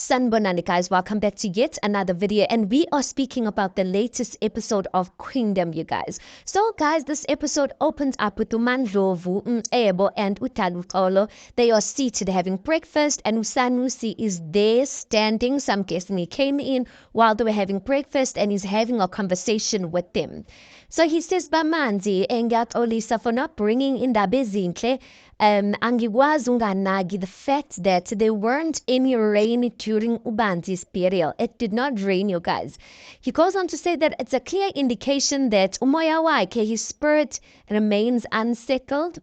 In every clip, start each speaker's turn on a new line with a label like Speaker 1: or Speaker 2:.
Speaker 1: Sanbonani guys, welcome back to yet another video, and we are speaking about the latest episode of Queendom, you guys. So guys, this episode opens up with uMandlovu, Ebo and Utaluxolo. They are seated having breakfast, and uSanusi is there standing. So I'm guessing he came in while they were having breakfast and he's having a conversation with them. So he says, Bamanzi, ngiyaxolisa for not bringing indaba ezinhle. Angikwazi unganaki the fact that there weren't any rain during Ubanzi's burial. It did not rain, you guys. He goes on to say that it's a clear indication that umoya wakhe, his spirit, remains unsettled.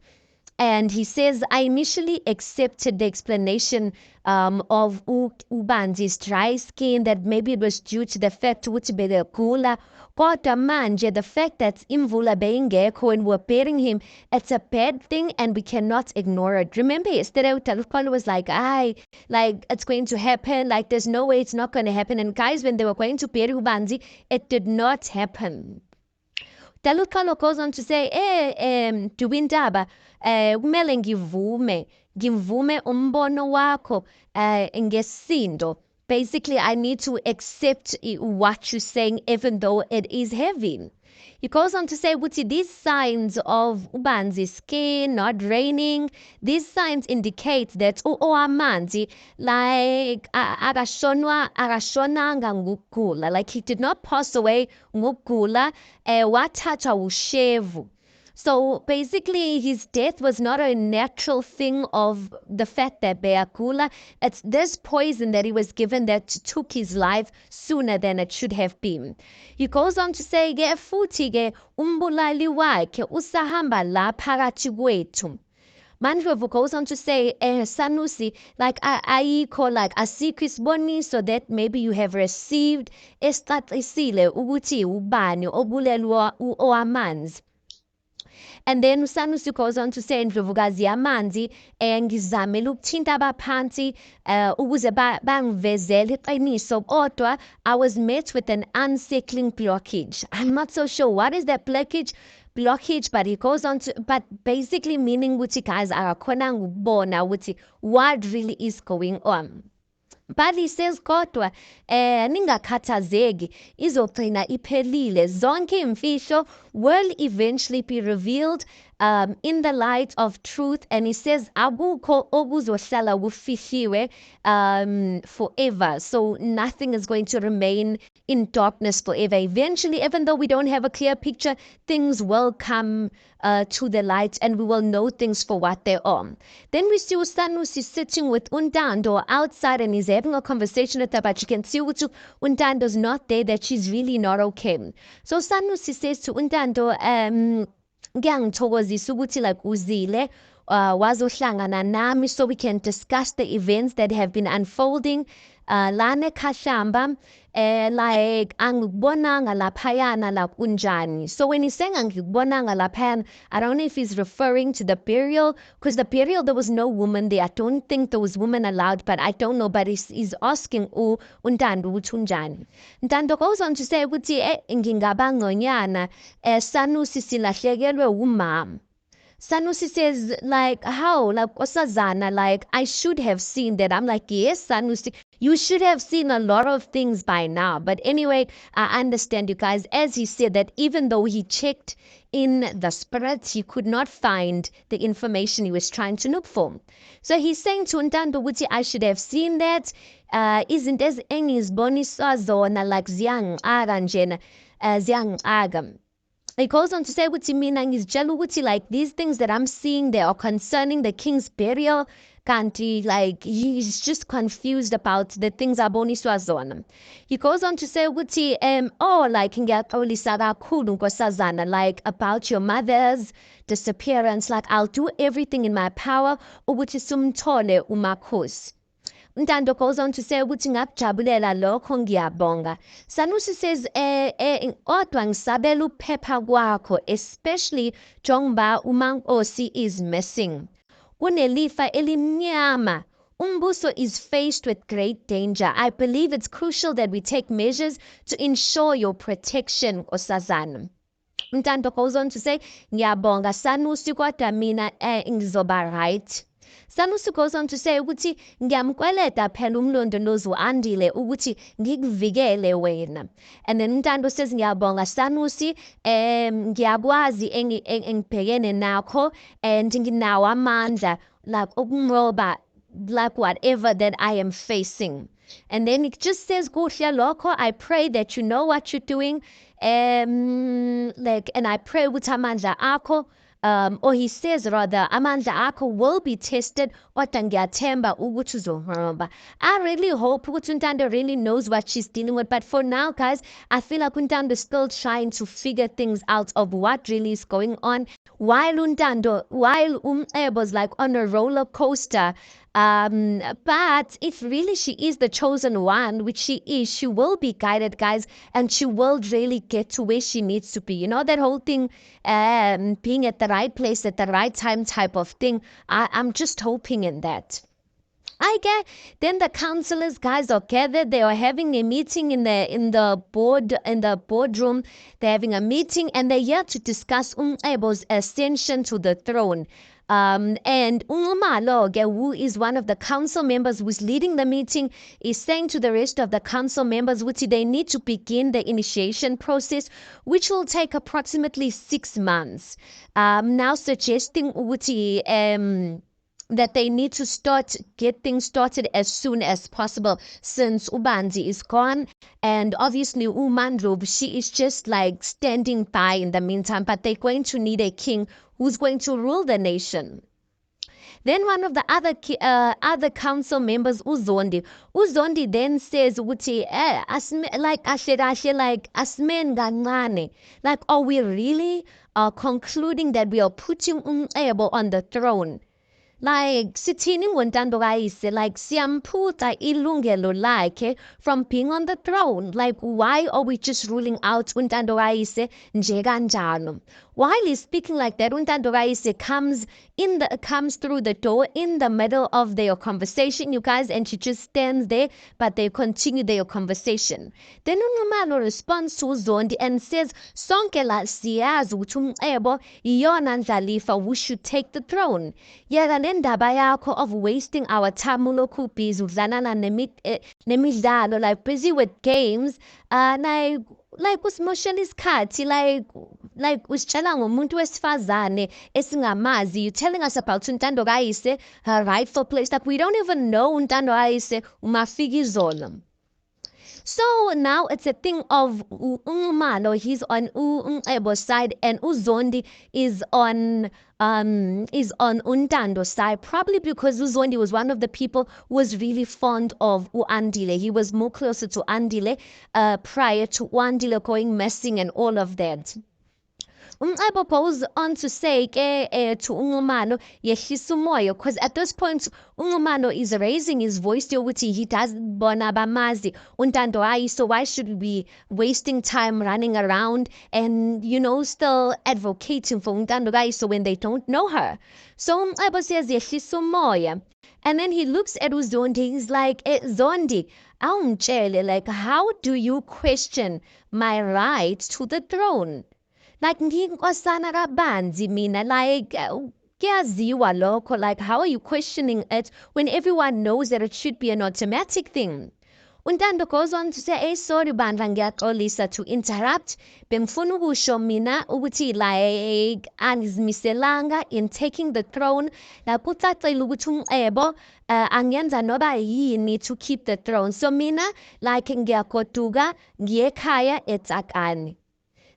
Speaker 1: And he says, I initially accepted the explanation of Ubanzi's dry skin, that maybe it was due to the fact ukuthi bekagula. Kodwa manje, the fact that imvula beyingekho and we're burying him, it's a bad thing and we cannot ignore it. Remember yesterday, Utaluxolo was like, it's going to happen. Like, there's no way it's not going to happen. And guys, when they were going to bury Ubanzi, it did not happen. Utaluxolo goes on to say, Duwindaba, kumele ngivume umbono wakho ngesindo. Basically, I need to accept what you're saying, even though it is heavy. He goes on to say, Wuti, these signs of Ubanzi's skin not raining, these signs indicate that amanzi, like agashonanga ngukula, like he did not pass away ngukula, wathatha ushevu. So basically, his death was not a natural thing of the fact that Beakula. It's this poison that he was given that took his life sooner than it should have been. He goes on to say, futhi ke umbulali wakhe usahamba la phakathi kwethu. Mandlovu goes on to say, Sanusi, like ayikho, like asikho isiboniso that maybe you have received esicacisile ukuthi ubani obulelwa owamanzi. And then uSanusi goes on to say, Ndlovukazi yamanzi ngizamela ukuthinta abaphansi ukuze bangivezele iqiniso, kodwa I was met with an unsettling blockage. I'm not so sure what is that blockage, but he goes on to, but basically meaning ukuthi guys akakhonanga ukubona ukuthi what really is going on. But he says kodwa ningakhathazeki izogcina iphelile, zonke imfihlo will eventually be revealed in the light of truth. And he says akukho okuzohlala kufihliwe forever, so nothing is going to remain in darkness forever. Eventually, even though we don't have a clear picture, things will come to the light and we will know things for what they are. Then we see uSanusi sitting with Untando outside and he's having a conversation with her, but you can see Untando's not there, that she's really not okay. So Sanusi says to Untando, ngiyangithokozisa ukuthi like uzile wazohlangana nami so we can discuss the events that have been unfolding lana eKhahlamba, like angikubonanga laphayana la kunjani. So when he's saying angikubonanga laphayana, I don't know if he's referring to the burial, because the burial there was no woman there. I don't think there was woman allowed, but I don't know. But he's asking Untando ukuthi unjani. Ntando goes on to say ukuthi ngingabangonyana Sanusi silahlekelwe umama. Sanusi says, like, how? Like, Osazana, like, I should have seen that. I'm like, yes, Sanusi, you should have seen a lot of things by now. But anyway, I understand you guys. As he said that even though he checked in the spirits, he could not find the information he was trying to look for. So he's saying to Untando ukuthi I should have seen that. Isn't as engiziboniswa zona, like ziyangixaka njena, ziyangixaka. He goes on to say ukuthi mina ngizitshela ukuthi like these things that I'm seeing, they are concerning the king's burial. Kanti, like, he's just confused about the things aboniswa zona. He goes on to say ukuthi like ngiyaxolisa kakhulu nkosazana, like about your mother's disappearance. Like, I'll do everything in my power ukuthi sumthole umakhosi. Ntando goes on to say ukuthi ngakujabulela lokho ngiyabonga. Sanusi says kodwa ngisabela ukuphepha kwakho, especially njengoba uMankosi is missing. Kunelifa elimnyama. Umbuso is faced with great danger. I believe it's crucial that we take measures to ensure your protection, Nkosazana. Ntando goes on to say ngiyabonga Sanusi, kodwa mina ngizoba right. Sanusi goes on to say ukuthi ngiyamkweleta phela umlondolozi u-Andile ukuthi ngikuvikele wena. And then uNtando says ngiyabonga Sanusi, ngiyakwazi engibhekene nakho and nginawo amandla like ukunqoba like whatever that I am facing. And then it just says, Kuhle Loko, I pray that you know what you're doing. Like, and I pray with amandla akho, or he says rather, amandla akho will be tested. Otangiatemba uguchuzo. I really hope Untando really knows what she's dealing with. But for now, guys, I feel like Untando is still trying to figure things out of what really is going on. While Ebo's like on a roller coaster. But if really she is the chosen one, which she is, she will be guided, guys, and she will really get to where she needs to be. You know, that whole thing, being at the right place at the right time type of thing. I'm just hoping in that. I get then the councillors guys are gathered. They are having a meeting in the boardroom. They're having a meeting and they're here to discuss Ebo's ascension to the throne. And Umalo, who is one of the council members who's leading the meeting, is saying to the rest of the council members which they need to begin the initiation process, which will take approximately 6 months. Now suggesting that they need to get things started as soon as possible since Ubanzi is gone. And obviously Umandrov, she is just like standing by in the meantime, but they're going to need a king who's going to rule the nation. Then one of the other council members, Uzondi then says, like, are we really concluding that we are putting Ebo on the throne? Like sithini ngontando kayise, like siyamphutha ilungelo lakhe from being on the throne. Like why are we just ruling out untando kayise nje kanjalo? While he's speaking like that, untando kayise comes through the door in the middle of their conversation, you guys, and she just stands there, but they continue their conversation. Then uNomalo responds to Zondi and says, Sonke la siyazi ukuthi uMcebo iyona ndlalifa who should take the throne. Yeka nendaba yakho of wasting our time ulokhu busy udlalana nemidlalo, like busy with games, like usimoshela isikhathi, like usitshela ngomuntu wesifazane esingamazi. You telling us about untando kayise, her rightful place, like we don't even know untando kayise umafika izolo. So now it's a thing of Umalo, he's on Ebo's side, and Uzondi is on Untando's side, probably because Uzondi was one of the people who was really fond of Andile. He was more closer to Andile prior to Andile going missing and all of that. Umcebo goes on to say to Ungumano yehlisa umoya, because at this point Ungumano is raising his voice yokuthi he doesn't bona bamazi untando ayi, so why should we be wasting time running around and still advocating for untando ayi so when they don't know her. So Umcebo says yehlisa umoya, and then he looks at Uzondi. He's like, Zondi, awungitshele, like, how do you question my right to the throne? Like nginkosana kabanzi mina, like kuyaziwa lokho, like how are you questioning it when everyone knows that it should be an automatic thing? Untando goes on to say, sorry bandla ngiyaxolisa to interrupt, bengifuna ukusho mina ukuthi like angizimiselanga in taking the throne, lapho ucacile ukuthi uMcebo angenza noba yini to keep the throne, so mina like ngiyagoduka ngiye ekhaya eTzakani.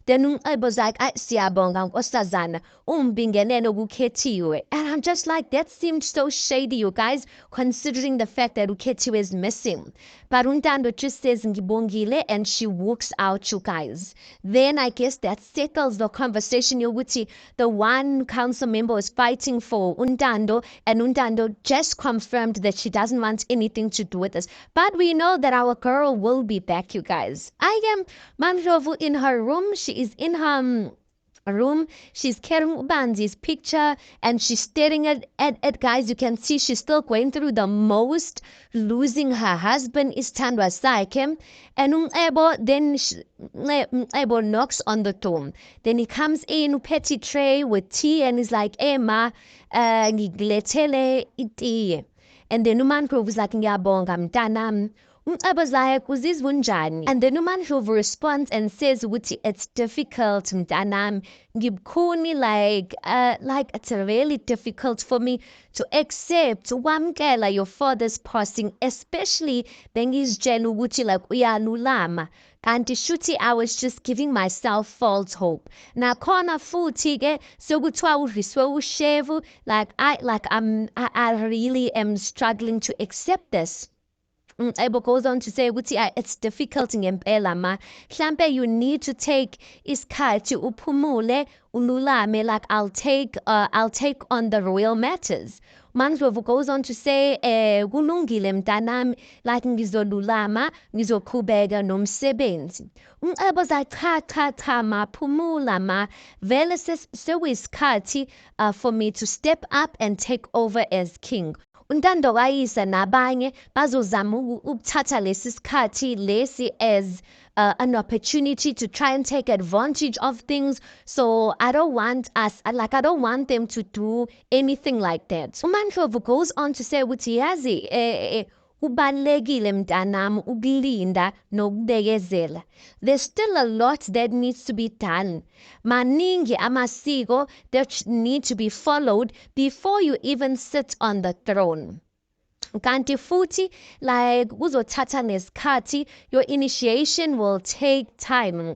Speaker 1: Then Umcebo's like, siyabonga nkosazana umbingelele ukhethiwe. And I'm just like, that seemed so shady, you guys, considering the fact that ukhethiwe is missing. But Untando just says ngibongile and she walks out, you guys. Then I guess that settles the conversation. Yokuthi the one council member was fighting for Untando, and Untando just confirmed that she doesn't want anything to do with this. But we know that our girl will be back, you guys. I am Mandlovu in her room. She is in her room. She's carrying Ubanzi's picture and she's staring at guys. You can see she's still going through the most. Losing her husband is Tandwa Saikem. And then Ebo knocks on the door. Then he comes in, petty tray with tea, and he's like, Emma, ngigletele itiye. And then uMaNdlovu was like, ngiyabonga mntanami. Was like, uzizwa unjani? And then uMaNdlovu responds and says, ukuthi it's difficult mntanami. Ngibkhuni like it's really difficult for me to accept ukwamkela your father's passing, especially bengizitshela ukuthi like uyalulama. Kanti shuthi I was just giving myself false hope. Nakhona futhi ke sokuthiwa udliswe ushevu, I really am struggling to accept this. Ebo goes on to say ukuthi it's difficult ngempela ma. Mhlambe you need to take isikhathi uphumule ululame, like I'll take on the royal matters. uMaNdlovu goes on to say kulungile mntanami, like ngizolulama ngizoqhubeka nomsebenzi. Ebo cha ma, phumula ma, vele sekuyisikhathi for me to step up and take over as king. Untando kayise nabanye bazozama ukuthatha lesi sikhathi lesi as an opportunity to try and take advantage of things. So I don't want them to do anything like that. uMaNdlovu goes on to say ukuthi yazi kubalulekile mntanami ukulinda nokubekezela. There's still a lot that needs to be done. Maningi amasiko that need to be followed before you even sit on the throne. Kanti futhi like uzothatha nesikhathi, your initiation will take time.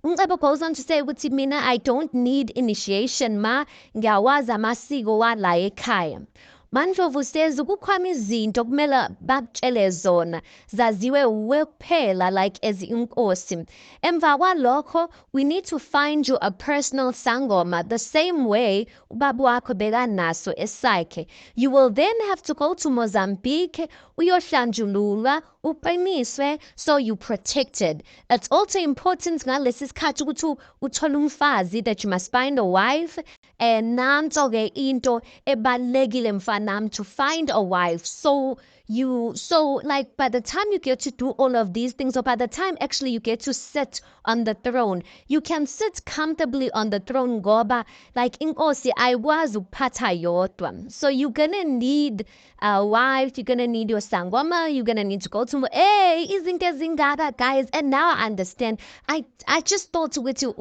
Speaker 1: uMcebo goes on to say ukuthi mina I don't need initiation ma, ngiyawazi amasiko wala ekhaya. uMaNdlovu says kukhona izinto kumele bakutshele zona zaziwe uwe kuphela like as inkosi. Emva kwalokho we need to find you a personal sangoma the same way ubaba wakho bekanaso esakhe. You will then have to go to Mozambique uyohlanjululwa uqiniswe so you protected. It's also important ngalesi sikhathi ukuthi uthole umfazi that you must find a wife. And nanto-ke into ebalulekile mfanam to find a wife. So like by the time you get to do all of these things, or by the time actually you get to sit on the throne, you can sit comfortably on the throne ngoba like inkosi ayikwazi ukuphatha yodwa. So you're gonna need a wife, you're gonna need your sangoma, you're gonna need to go to izinto ezingaka guys. And now I understand. I just thought ukuthi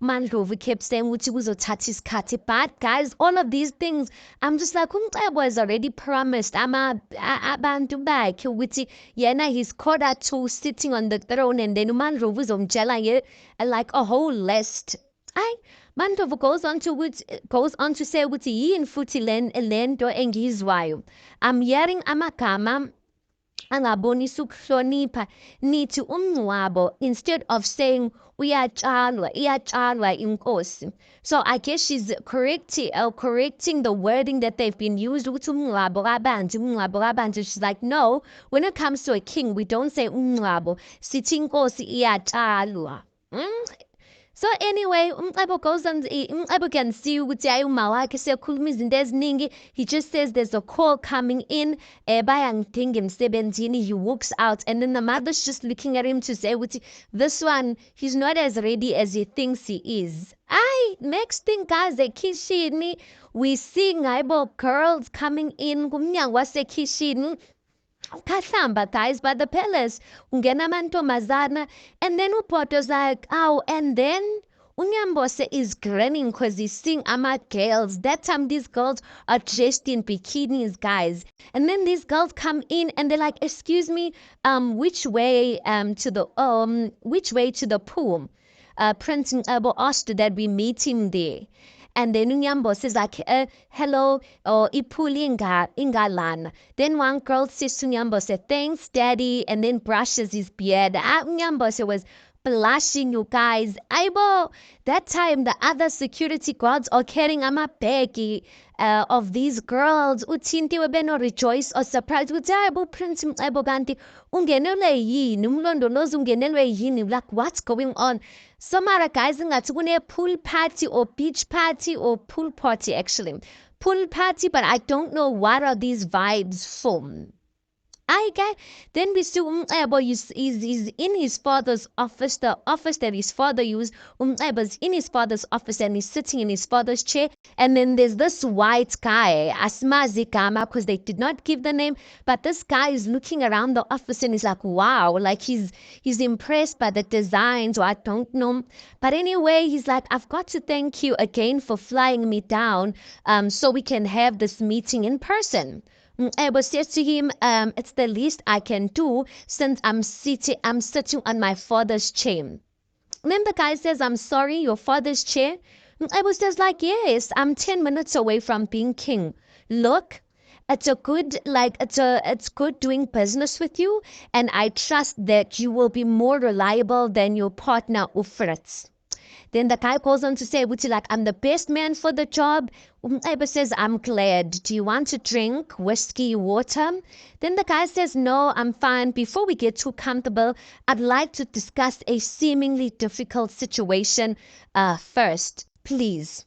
Speaker 1: uMaNdlovu kept saying ukuthi kuzothatha isikhathi, but guys, all of these things I'm just like uMcebo has already promised abantu bakhe ukuthi yena he's caught to sitting on the throne, and then uMaNdlovu uzomtshela like a whole list. uMaNdlovu goes on to say ukuthi yini futhi lento engizwayo. I'm hearing amagama angabonisa ukuhlonipha nithi umngcwabo instead of saying iyatshalwa inkosi. So I guess she's correcting the wording that they've been used ukuthi umngcwabo kabanzi. She's like, no, when it comes to a king we don't say umngcwabo, sithi inkosi iyatshalwa. So anyway, uMcebo goes on, uMcebo can see ukuthi hayi uma wakhe sekhuluma izinto eziningi. He just says there's a call coming in, bayangidinga emsebenzini. He walks out, and then the mother's just looking at him to say ukuthi this one, he's not as ready as he thinks he is. Next thing guys, ekhishini we see ngaybo girls coming in kumnyango wasekhishini. Kahlamba guys by the palace, ungena amantombazana, and then uBhoto's like, and then uNyambose is grinning because he's seeing girls. That time these girls are dressed in bikinis, guys. And then these girls come in and they're like, excuse me, which way to the pool? Prince Ngabo asked that we meet him there. And then uNyambose is like, hello, or ipuli ingalana. Then one girl says to uNyambose, thanks, daddy, and then brushes his beard. uNyambose was blushing, you guys. Aibo, that time the other security guards are carrying amabhegi of these girls. Uthintiwe beno rejoice or surprised. Uthi aibo Prince Mcebo kanti ungenelwe yini? Umlondolozi ungenelwe yini? Like what's going on? So mara guys ngathi kune pool party or beach party or pool party actually. Pool party, but I don't know what are these vibes from. Okay, then we see Umcebo is in his father's office, the office that his father used. Umcebo's in his father's office and he's sitting in his father's chair. And then there's this white guy, Asmazi Gama, because they did not give the name, but this guy is looking around the office and he's like, wow, like he's impressed by the designs, or I don't know. But anyway, he's like, I've got to thank you again for flying me down, so we can have this meeting in person. Ebo says to him, it's the least I can do since I'm sitting on my father's chair. Then the guy says, I'm sorry, your father's chair? Ebo says like, yes, I'm 10 minutes away from being king. Look, it's good doing business with you, and I trust that you will be more reliable than your partner Ufritz. Then the guy goes on to say, would you like, I'm the best man for the job? Umcebo says, I'm glad. Do you want to drink whiskey, water? Then the guy says, no, I'm fine. Before we get too comfortable, I'd like to discuss a seemingly difficult situation first, please.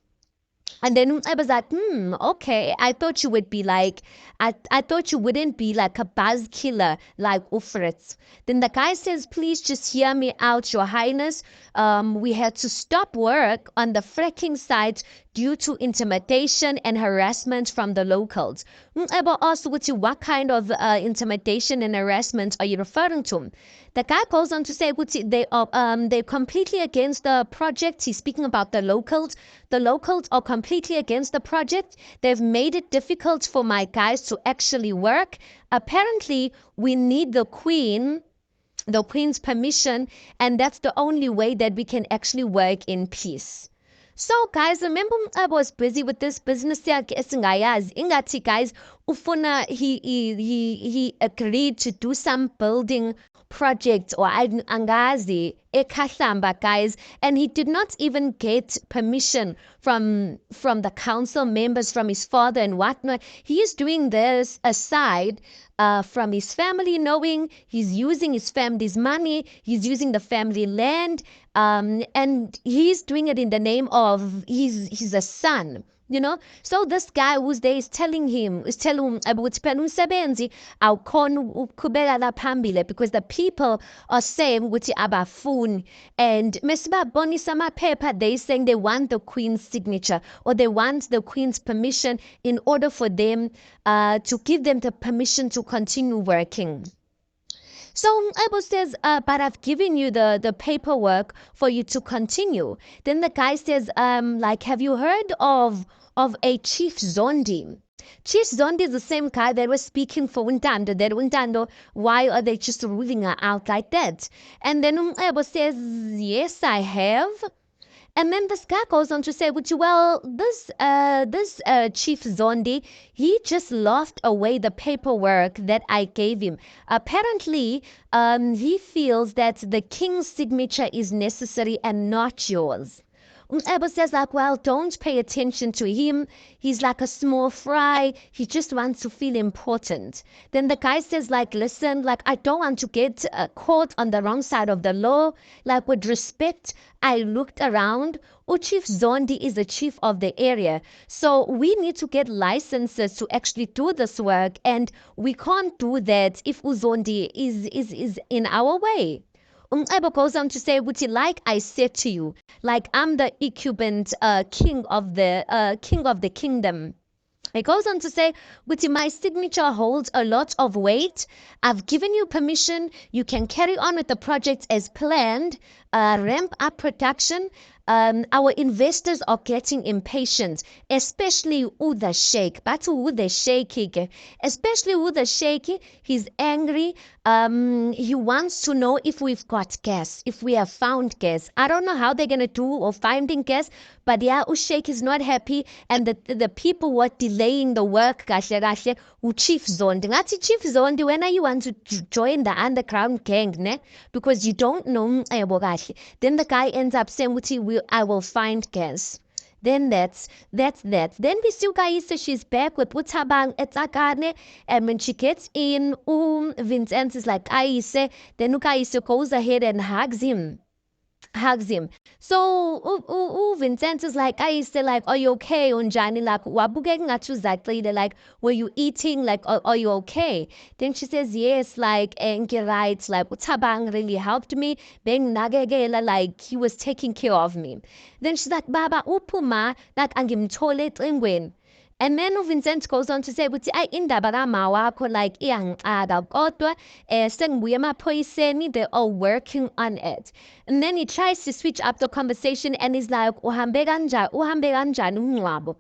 Speaker 1: And then I was like, okay. I thought you would be like, I thought you wouldn't be like a buzz killer like Ufritz. Then the guy says, please just hear me out, Your Highness. We had to stop work on the fracking site due to intimidation and harassment from the locals. Ebo asked what kind of intimidation and harassment are you referring to? The guy goes on to say they're completely against the project. He's speaking about the locals. The locals are completely against the project. They've made it difficult for my guys to actually work. Apparently, we need the queen's permission, and that's the only way that we can actually work in peace. So guys, remember I was busy with this business yakhe esingayazi. Ingathi guys, ufuna he agreed to do some building project or angazi eKhahlamba guys, and he did not even get permission from the council members, from his father and whatnot. He is doing this aside from his family, knowing he's using his family's money, he's using the family land, and he's doing it in the name of he's a son. So this guy who's there is telling him ukuthi phela umsebenzi awukhona ukuqhubeka la phambili because the people are saying ukuthi abafuni, and mesibabonisa amaphepha they saying they want the queen's signature or they want the queen's permission in order for them to give them the permission to continue working. So Ebo says, but I've given you the paperwork for you to continue. Then the guy says, have you heard of a Chief Zondi? Chief Zondi is the same guy that was speaking for Untando. That Untando, why are they just ruling her out like that? And then Ebo says, yes, I have. And then this guy goes on to say, well, this Chief Zondi, he just laughed away the paperwork that I gave him. Apparently, he feels that the king's signature is necessary and not yours. Ebo says well, don't pay attention to him. He's like a small fry. He just wants to feel important. Then the guy says listen, I don't want to get caught on the wrong side of the law. With respect, I looked around. Chief Zondi is the chief of the area. So we need to get licenses to actually do this work. And we can't do that if Uzondi is in our way. Ebo goes on to say, like I said to you, I'm the incumbent king of the kingdom. It goes on to say, my signature holds a lot of weight. I've given you permission. You can carry on with the project as planned. Ramp up production. our investors are getting impatient, especially the sheikh. But the sheikh, especially the sheikh, he's angry. He wants to know if we've got gas, if we have found gas. I don't know how they're gonna do or finding gas, but yeah, sheikh is not happy, and the people were delaying the work. Kahle kahle, Chief Zondi. Ngathi Chief Zondi, when are you want to join the underground gang, ne? Because you don't know. Then the guy ends up saying, I will find gas. Then that's that. Then we still guys so she's back with Utabang etakane, and when she gets in, Vincent is like Aise, then Ukaise goes ahead and hugs him. So Vincent is like, I say like, are you okay? Unjani like, wabugeng exactly. They're like, were you eating? Like, are you okay? Then she says, yes, like, Enki writes, like, Utabang really helped me. Beng nagegela, like, he was taking care of me. Then she's like, Baba, upuma, like, angim toilet ingwen. And then Vincent goes on to say, "But I indaba mawakho like iyangixaka kodwa sengibuye emaphoyiseni, they're all working on it." And then he tries to switch up the conversation and he's like, "Uhambe kanjani umngcwabo?"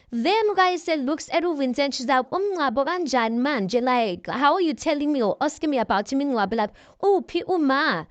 Speaker 1: Then guys looks at Vincent, she's like, "Umngcwabo kanjani manje? Like, how are you telling me or asking me about umngcwabo? Like, oh, pi uma."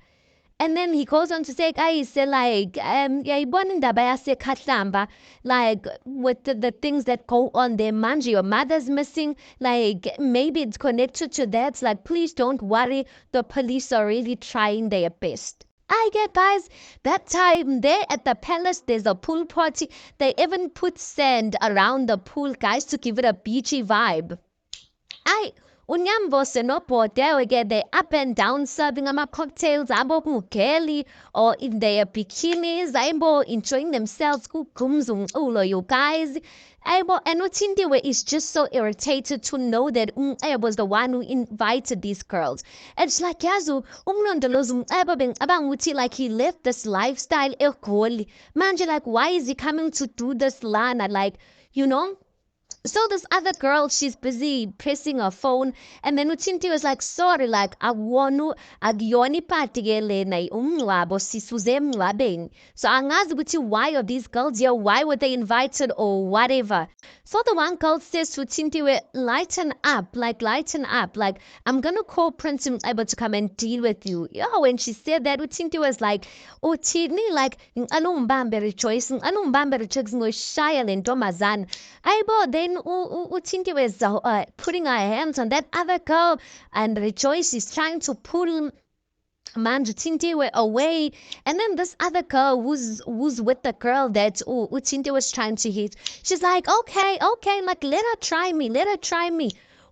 Speaker 1: And then he goes on to say, guys, like, yayibona indaba yaseKhahlamba, like, with the things that go on there, manje, your mother's missing, like, maybe it's connected to that. Like, please don't worry, the police are really trying their best. I get, guys, that time there at the palace, there's a pool party. They even put sand around the pool, guys, to give it a beachy vibe. Unyambose no there again, they up and down serving cocktails, abo mukeli, or in their bikinis, abo enjoying themselves. Ulo, you guys. Abo and Utindiwe is just so irritated to know that was the one who invited these girls. And it's like Yazu, abang like he left this lifestyle Manje, like, why is he coming to do this lana? Like, you know? So this other girl, she's busy pressing her phone, and then Utinti was like, sorry, like, agyoni patigele na umngcwabo sisuze emngcwabeni. So angazi ukuthi why are these girls here? Why were they invited or whatever? So the one girl says to Utinti, lighten up, like, I'm gonna call Prince able to come and deal with you. Yeah, when she said that, Utinti was like, Utini, like, alumbambe rejoice, alumbambe rejoice, ngoshaya lentomazana. Aibo, then Utinti was putting her hands on that other girl, and Rejoice is trying to pull Manju away. And then this other girl who's with the girl that Utinti was trying to hit, she's like, okay, like, let her try me.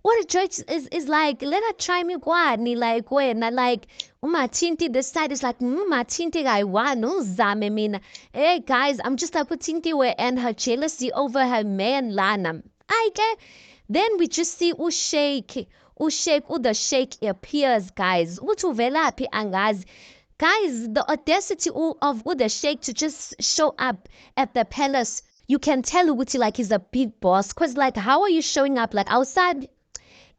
Speaker 1: What Rejoice is like, let her try me, kwani, like, when I like Umatinti, this side is like, Matinti I want zame mina. Hey guys, I'm just like Utinti and her jealousy over her man Lana. I get. Then we just see the sheikh appears, guys. Utuvelapi angazi. Guys, the audacity of the sheikh to just show up at the palace. You can tell Uti like he's a big boss. Cause like, how are you showing up like outside?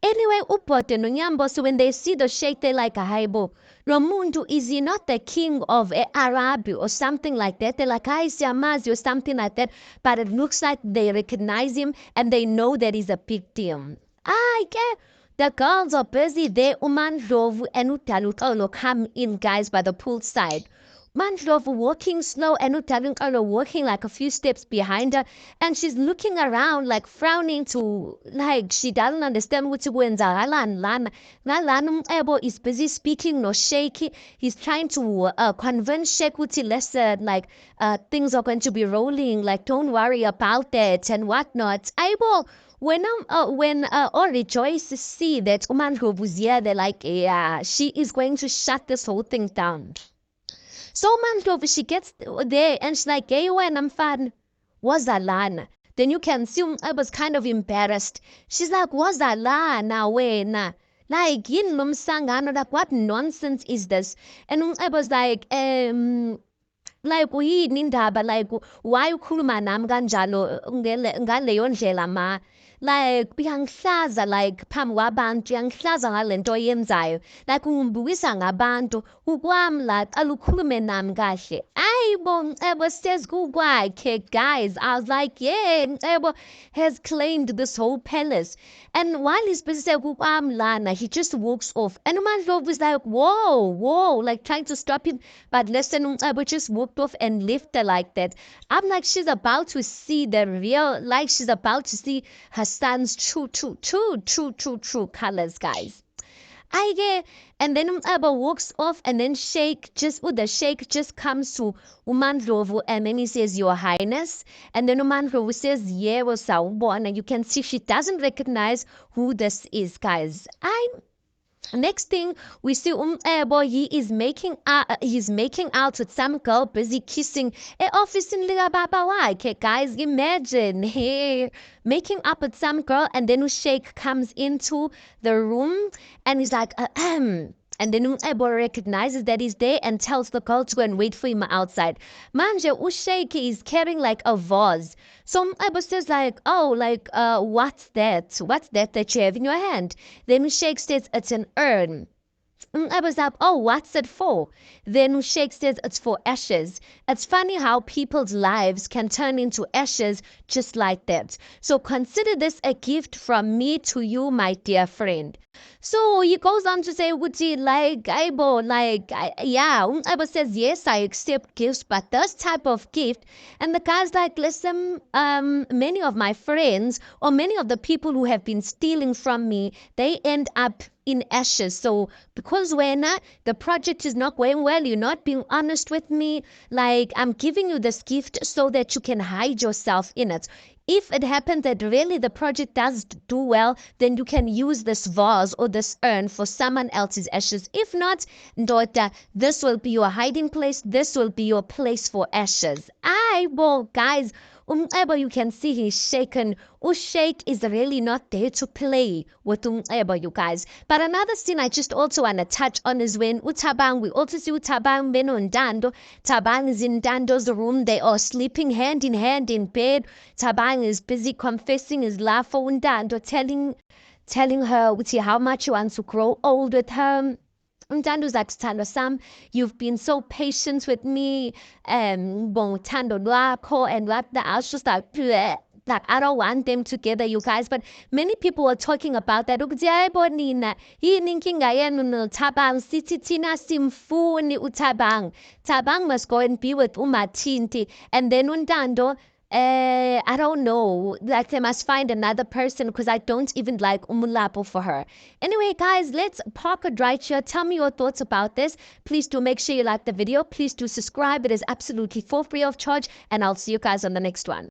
Speaker 1: Anyway, upote no nyambo. So when they see the sheikh, they like a haibo. Romundu, is he not the king of Arabi or something like that? They're like, I see Amazi or something like that. But it looks like they recognize him and they know that he's a big deal. Get. The girls are busy there. Umandlovu and Utalukalo come in, guys, by the poolside. Mandlovu walking slow and Utalukalo walking like a few steps behind her, and she's looking around like frowning to like she doesn't understand what Lana Ebo is busy speaking no shaky. He's trying to convince Sheikh Uti lesser like things are going to be rolling, like don't worry about that and whatnot. Ebo when Rejoice see that Umandlovu was here, they're like, yeah, she is going to shut this whole thing down. So Umandlovu, she gets there and she's like, hey, when I'm fine, was that Lana? Then you can see I was kind of embarrassed. She's like, was that Lana? When? Like, yin lumsangano, like, what nonsense is this? And I was like, uyini indaba, like, why ukhuluma nami kanjalo ngaleyo ndlela ma? like uyangihlaza like phambi kwabantu uyangihlaza ngale nto oyenzayo like ungibukisa ngabantu ukwami la qala ukhulume nami kahle ayibo Mcebo says kukwakhe guys. I was like yeah Mcebo has claimed this whole palace and while he's busy saying kukwami lana he just walks off and uMandlovu was like whoa like trying to stop him but listen Mcebo just walked off and left her like that. I'm like she's about to see the real like she's about to see her son's true colors, guys. I get, and then Umcebo walks off, and then the Sheikh just comes to Umandlovu, and then he says, Your Highness, and then Umandlovu says, Yeah, well, sawubona. You can see she doesn't recognize who this is, guys. Next thing we see Umcebo, he's making out with some girl busy kissing office in baba wakhe. Guys, imagine hey making up with some girl and then Sheikh comes into the room and he's like and then Umcebo recognizes that he's there and tells the girl to go and wait for him outside. Manje, Sheikh is carrying like a vase. So Umcebo says like, oh, like, what's that? What's that you have in your hand? Then Sheikh says it's an urn. Umcebo's like, oh, what's it for? Then Sheikh says it's for ashes. It's funny how people's lives can turn into ashes just like that. So consider this a gift from me to you, my dear friend. So he goes on to say, Wuti, like, Aibo, like, yeah, Aibo says, yes, I accept gifts, but this type of gift. And the guy's like, listen, many of my friends or many of the people who have been stealing from me, they end up in ashes. So because when the project is not going well, you're not being honest with me, like, I'm giving you this gift so that you can hide yourself in it. If it happens that really the project does do well, then you can use this vase or this urn for someone else's ashes. If not, Ndota, this will be your hiding place. This will be your place for ashes. Well, guys, Umcebo, you can see he's shaken. Sheikh is really not there to play with Umcebo, you guys. But another scene I just also want to touch on is when Thabang, we also see Thabang, Beno and Ntando. Thabang is in Ntando's room. They are sleeping hand in hand in bed. Thabang is busy confessing his love for Ntando, telling her how much he wants to grow old with her. Ntando's like, Thando Sam, you've been so patient with me, Thando lwakho and what the I was just like, bleh. Like, I don't want them together, you guys. But many people were talking about that. Ukuthi hayibo nina, yini inkinga yenu noThabang? Sithi thina simfuni uThabang. Thabang must go and be with uMathindi. And then uNtando, I don't know. Like they must find another person because I don't even like Umulapo for her. Anyway, guys, let's park it right here. Tell me your thoughts about this. Please do make sure you like the video. Please do subscribe. It is absolutely for free of charge. And I'll see you guys on the next one.